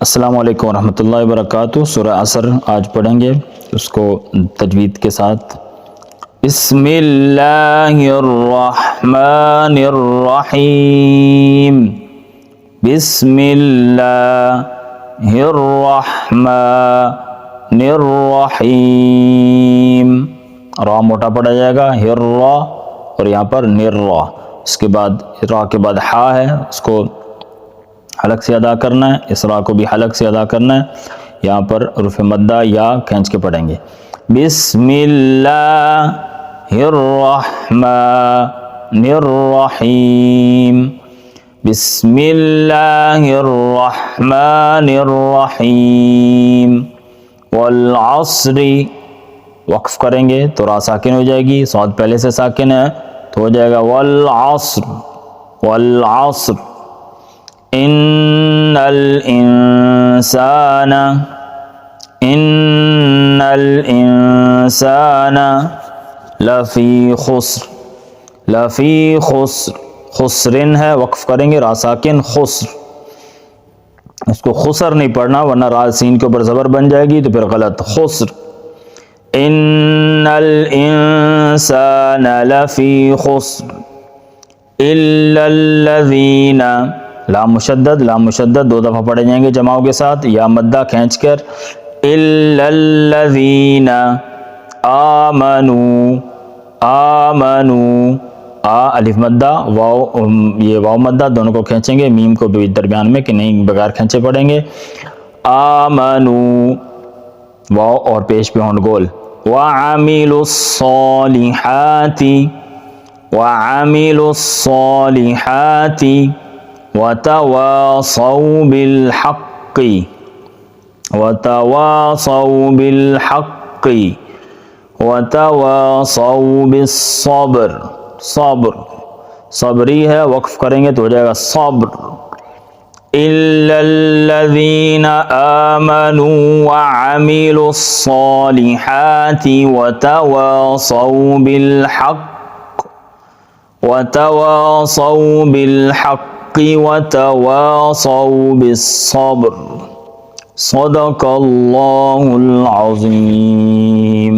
السلام علیکم ورحمۃ اللہ وبرکاتہ۔ سورہ عصر آج پڑھیں گے، اس کو تجوید کے ساتھ۔ بسم اللہ الرحمن الرحیم، بسم اللہ الرحمن الرحیم۔ را موٹا پڑھا جائے گا، ہررا، اور یہاں پر نررا، اس کے بعد را کے بعد ہا ہے، اس کو حلق سے ادا کرنا ہے، اس را کو بھی حلق سے ادا کرنا ہے۔ یہاں پر حروف مدہ یا کھینچ کے پڑھیں گے۔ بسم اللہ الرحمن الرحیم، بسم اللہ الرحمن الرحیم۔ والعصر، وقف کریں گے تو را ساکن ہو جائے گی، صاد پہلے سے ساکن ہے تو ہو جائے گا والعصر، والعصر۔ ان الانسان، ان الانسان لفی خسر، لفی خسر، خسرن ہے، وقف کریں گے را ساکن خسر، اس کو خسر نہیں پڑھنا ورنہ را سین کے اوپر زبر بن جائے گی تو پھر غلط، خسر۔ ان الانسان لفی خسر الا الذین، لام مشدد، لام مشدد دو دفعہ پڑھے جائیں گے جماؤں کے ساتھ، یا مدہ کھینچ کر، الا الذین آمنوا، آمنوا، الف مدہ، واو، یہ واو مدہ دونوں کو کھینچیں گے، میم کو بھی درمیان میں کہ نہیں بغیر کھینچے پڑھیں گے۔ آمنوا، واو اور پیش پہ ہونٹ گول۔ وعملوا الصالحات، وعملوا الصالحات وتواصوا بالحق، وتواصوا بالحق وتواصوا بالصبر، صبر، صبری ہے، وقف کریں گے تو ہو جائے گا صبر۔ الا الذین آمنوا وعملوا الصالحات وتواصوا بالحق، وتواصوا بالحق وتواصوا بالصبر۔ صدق اللہ العظیم۔